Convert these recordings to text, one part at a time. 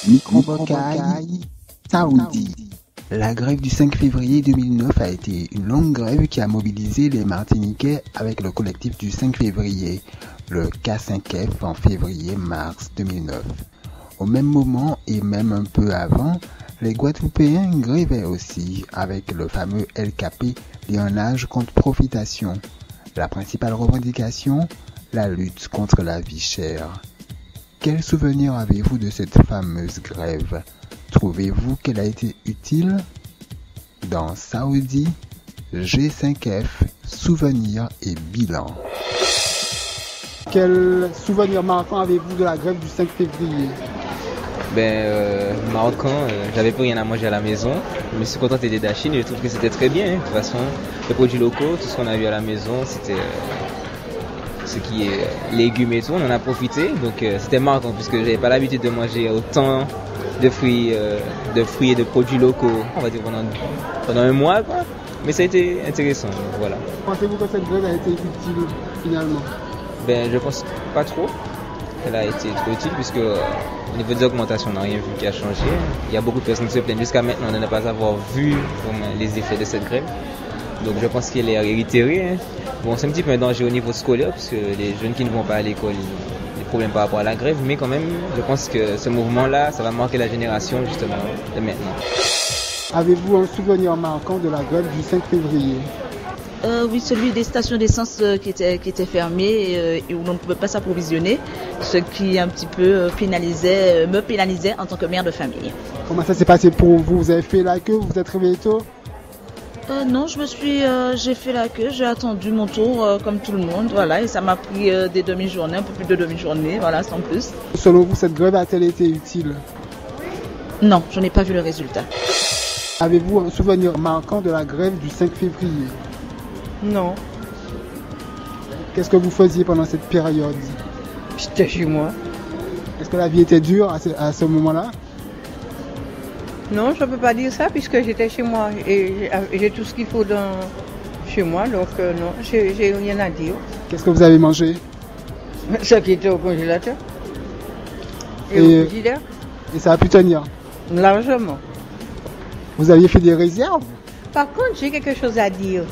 Microbocaille Saoudi. La grève du 5 février 2009 a été une longue grève qui a mobilisé les Martiniquais avec le collectif du 5 février, le K5F en février-mars 2009. Au même moment et même un peu avant, les Guadeloupéens grévaient aussi avec le fameux LKP, Lionnage contre profitation. La principale revendication, la lutte contre la vie chère. Quel souvenir avez-vous de cette fameuse grève? Trouvez-vous qu'elle a été utile? Dans Saoudi, G5F, souvenirs et bilan. Quel souvenir marquant avez-vous de la grève du 5 février? Marquant, j'avais plus rien à manger à la maison. Je me suis contenté des dachines et je trouve que c'était très bien. De toute façon, les produits locaux, tout ce qu'on a vu à la maison, c'était ce qui est légumes et tout, on en a profité. Donc c'était marquant puisque j'avais pas l'habitude de manger autant de fruits et de produits locaux, on va dire pendant un mois, quoi. Mais ça a été intéressant, voilà. Pensez-vous que cette grève a été utile finalement? Je pense pas trop. Elle a été trop utile puisque au niveau des augmentations, on n'a rien vu qui a changé. Il y a beaucoup de personnes qui se plaignent jusqu'à maintenant de ne pas avoir vu les effets de cette grève. Donc je pense qu'elle est réitérée. Hein. Bon, c'est un petit peu un danger au niveau scolaire parce que les jeunes qui ne vont pas à l'école, ils ont des problèmes par rapport à la grève. Mais quand même, je pense que ce mouvement-là, ça va marquer la génération justement de maintenant. Avez-vous un souvenir marquant de la grève du 5 février? Oui, celui des stations d'essence qui étaient fermées et où l'on ne pouvait pas s'approvisionner, ce qui un petit peu me pénalisait en tant que mère de famille. Comment ça s'est passé pour vous? Vous avez fait la queue, vous êtes réveillé tôt? Non, j'ai fait la queue, j'ai attendu mon tour comme tout le monde, voilà, et ça m'a pris des demi-journées, un peu plus de demi-journée, voilà, sans plus. Selon vous, cette grève a-t-elle été utile? Non, je n'ai pas vu le résultat. Avez-vous un souvenir marquant de la grève du 5 février? Non. Qu'est-ce que vous faisiez pendant cette période? J'étais chez moi. Est-ce que la vie était dure à ce moment-là? Non, je ne peux pas dire ça puisque j'étais chez moi et j'ai tout ce qu'il faut chez moi, donc non, j'ai rien à dire. Qu'est-ce que vous avez mangé? Ce qui était au congélateur. Et au frigidaire. Et ça a pu tenir? Largement. Vous aviez fait des réserves? Par contre, j'ai quelque chose à dire.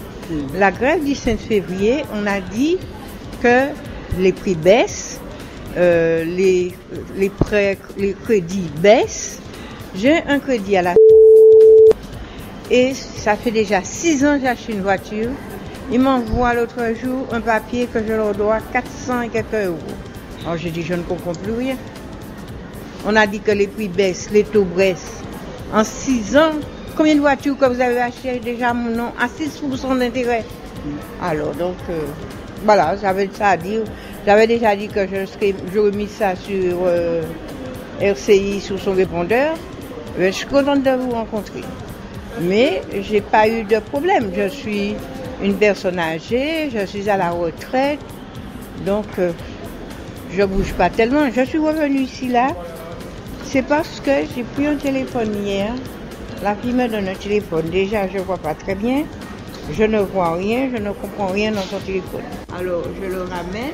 La grève du 5 février, on a dit que les prix baissent, les crédits baissent. J'ai un crédit à la et ça fait déjà 6 ans que j'achète une voiture. Ils m'envoient l'autre jour un papier que je leur dois 400 et quelques euros. Alors j'ai dit, je ne comprends plus rien. On a dit que les prix baissent, les taux baissent. En 6 ans, combien de voitures que vous avez achetées déjà mon nom à 6% d'intérêt? Alors donc, voilà, j'avais ça à dire. J'avais déjà dit que j'aurais mis ça sur RCI, sur son répondeur. Je suis contente de vous rencontrer. Mais je n'ai pas eu de problème. Je suis une personne âgée, je suis à la retraite. Donc, je ne bouge pas tellement. Je suis revenue ici là. C'est parce que j'ai pris un téléphone hier. La fille me donne un téléphone. Déjà, je ne vois pas très bien. Je ne vois rien, je ne comprends rien dans son téléphone. Alors, je le ramène.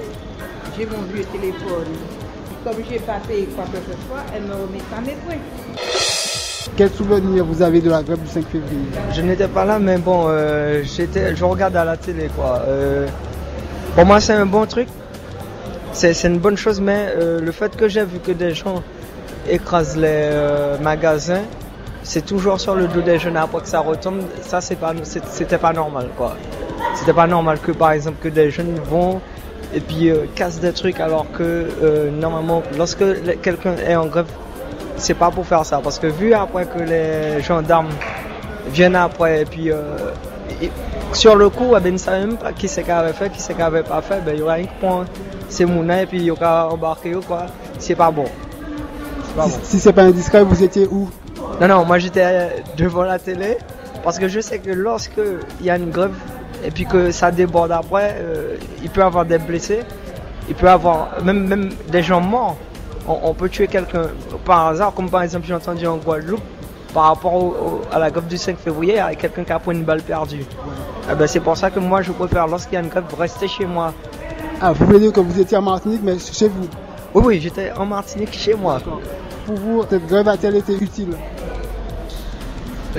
J'ai mon vieux téléphone. Comme je n'ai pas payé quoi que ce soit, elle me remet ça mes points. Quel souvenir vous avez de la grève du 5 février? Je n'étais pas là, mais bon, je regarde à la télé, quoi. Pour moi, c'est un bon truc. C'est une bonne chose, mais le fait que j'ai vu que des gens écrasent les magasins, c'est toujours sur le dos des jeunes après que ça retombe. Ça, c'était pas normal, quoi. C'était pas normal que, par exemple, que des jeunes vont et puis cassent des trucs alors que normalement, lorsque quelqu'un est en grève, c'est pas pour faire ça. Parce que vu après que les gendarmes viennent après et puis sur le coup, ils ne savent même pas qui c'est qui avait fait, qui c'est qui avait pas fait. Il y aura un point, c'est Mouna et puis il y aura embarqué, quoi. C'est pas bon. Si c'est pas indiscret, vous étiez où? Non, moi j'étais devant la télé parce que je sais que lorsque il y a une grève et puis que ça déborde après, il peut y avoir des blessés, il peut y avoir même des gens morts. On peut tuer quelqu'un par hasard, comme par exemple j'ai entendu en Guadeloupe par rapport à la grève du 5 février, il y a quelqu'un qui a pris une balle perdue. C'est pour ça que moi je préfère lorsqu'il y a une grève rester chez moi. Ah, vous voulez dire que vous étiez en Martinique mais chez vous? Oui, j'étais en Martinique chez moi. pour vous, cette grève a-t-elle été utile?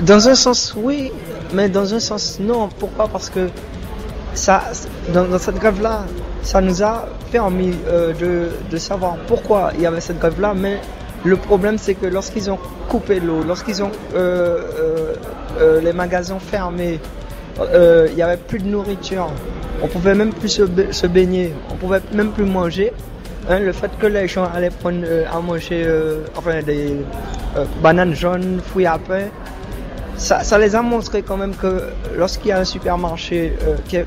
Dans un sens, oui, mais dans un sens, non. Pourquoi? Parce que dans cette grève-là, ça nous a permis de savoir pourquoi il y avait cette grève-là, mais le problème, c'est que lorsqu'ils ont coupé l'eau, lorsqu'ils ont les magasins fermés, il n'y avait plus de nourriture, on pouvait même plus se baigner, on pouvait même plus manger. Le fait que les gens allaient prendre à manger des bananes jaunes, fruits à pain, ça les a montré quand même que lorsqu'il y a un supermarché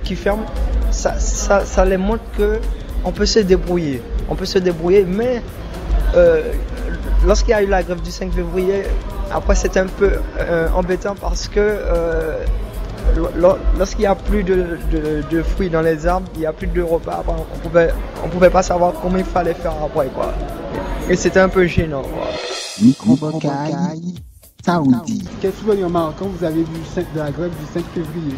qui ferme, ça les montre que on peut se débrouiller. On peut se débrouiller, mais lorsqu'il y a eu la grève du 5 février, après c'était un peu embêtant parce que lorsqu'il n'y a plus de fruits dans les arbres, il n'y a plus de repas, on pouvait pas savoir comment il fallait faire après, quoi. Et c'était un peu gênant, quoi. Microbocaille Saoudi. Quel souvenir marquant vous avez de la grève du 5 février?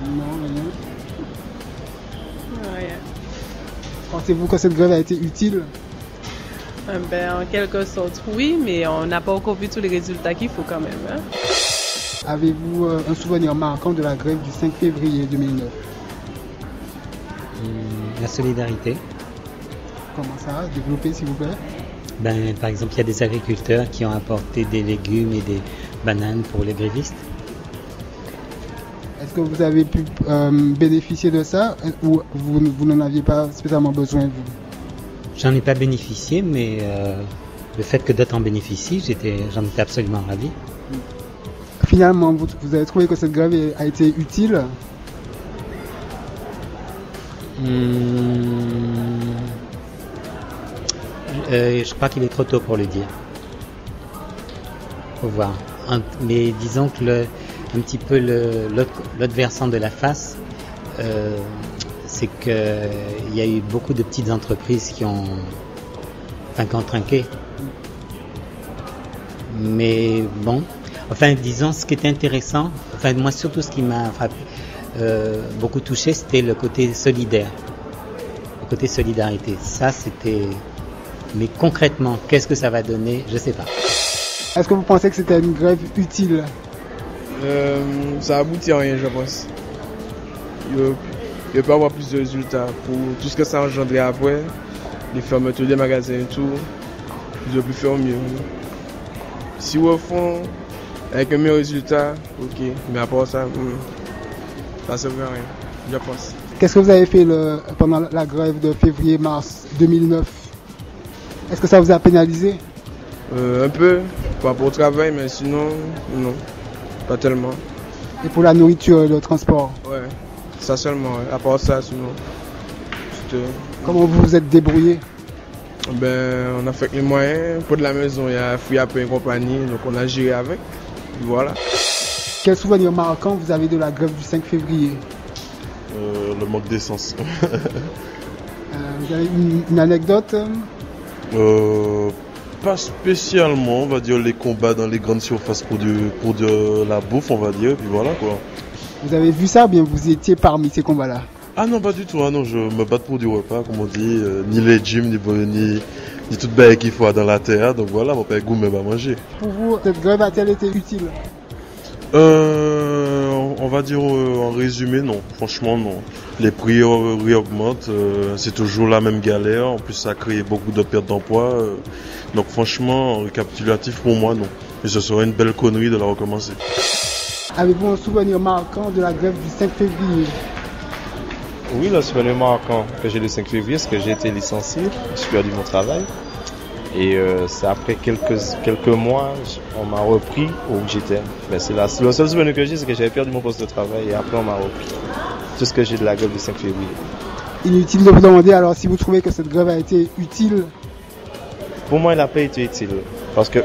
Non, rien. Rien. Pensez-vous que cette grève a été utile? En quelque sorte, oui, mais on n'a pas encore vu tous les résultats qu'il faut quand même. Hein? Avez-vous un souvenir marquant de la grève du 5 février 2009? La solidarité. Comment ça? Développez, s'il vous plaît. Par exemple, il y a des agriculteurs qui ont apporté des légumes et des bananes pour les grévistes. Est-ce que vous avez pu bénéficier de ça ou vous n'en aviez pas spécialement besoin, vous? J'en ai pas bénéficié, mais le fait que d'autres en bénéficient, j'en étais absolument ravi. Finalement, vous avez trouvé que cette grève a été utile? Je crois qu'il est trop tôt pour le dire. Faut voir. Mais disons que un petit peu l'autre versant de la face, c'est qu'il y a eu beaucoup de petites entreprises qui ont trinqué. Mais bon, disons, ce qui était intéressant, moi surtout ce qui m'a beaucoup touché, c'était le côté solidaire, le côté solidarité. Ça, c'était... Mais concrètement, qu'est-ce que ça va donner? Je sais pas. Est-ce que vous pensez que c'était une grève utile? Ça aboutit à rien, je pense. Il peut y avoir plus de résultats pour tout ce que ça engendrait après, les fermetures des magasins et tout. Ils auraient pu faire mieux. Si au fond, avec un meilleur résultat, ok. Mais à part ça, ça ne servait à rien, je pense. Qu'est-ce que vous avez fait pendant la grève de février-mars 2009? Est-ce que ça vous a pénalisé? Un peu, pas pour le travail, mais sinon, non, pas tellement. Et pour la nourriture et le transport? Ouais, ça seulement, ouais. À part ça, sinon. Comment vous vous êtes débrouillé? On a fait les moyens. Pour de la maison, il y a fruits à pain et compagnie, donc on a géré avec. Voilà. Quel souvenir marquant vous avez de la grève du 5 février? Le manque d'essence. Vous avez une anecdote? Pas spécialement, on va dire les combats dans les grandes surfaces pour de la bouffe, on va dire, puis voilà quoi. Vous avez vu ça ou bien vous étiez parmi ces combats-là? Ah non, pas du tout, non, je me bats pour du repas, comme on dit, ni les gyms, ni tout le qu'il faut dans la terre, donc voilà, mon père goût même à manger. Pour vous, cette grève a-t-elle été utile? On va dire en résumé, non, franchement non. Les prix augmentent, c'est toujours la même galère, en plus ça a créé beaucoup de pertes d'emploi, donc franchement, récapitulatif pour moi, non. Et ce serait une belle connerie de la recommencer. Avez-vous un souvenir marquant de la grève du 5 février? Oui, le souvenir marquant que j'ai le 5 février, c'est que j'ai été licencié, j'ai perdu mon travail. Et c'est après quelques mois, on m'a repris où j'étais. C'est le seul souvenir que j'ai, c'est que j'avais perdu mon poste de travail et après on m'a repris. Tout ce que j'ai de la grève du 5 février. Inutile de vous demander alors si vous trouvez que cette grève a été utile? Pour moi, elle n'a pas été utile. Parce que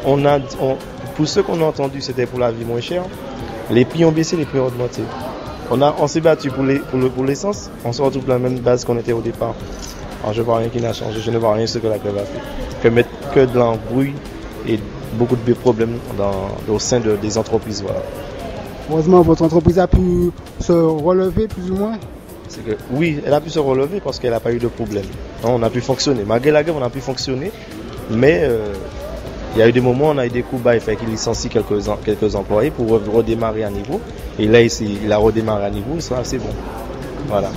pour ceux qu'on a entendu, c'était pour la vie moins chère. Les prix ont baissé, les prix ont augmenté. On s'est battu pour l'essence, on se retrouve à la même base qu'on était au départ. Alors je ne vois rien qui n'a changé, je ne vois rien ce que la grève a fait. Que de l'embrouille et beaucoup de problèmes au sein des entreprises. Voilà. Heureusement, votre entreprise a pu se relever plus ou moins? c'est que oui, elle a pu se relever parce qu'elle n'a pas eu de problème. On a pu fonctionner. Malgré la grève, on a pu fonctionner, mais il y a eu des moments où on a eu des coups bas, il fait qu'il licencie quelques employés pour redémarrer à niveau. Et là, ici, il a redémarré à niveau, ça c'est bon. Voilà.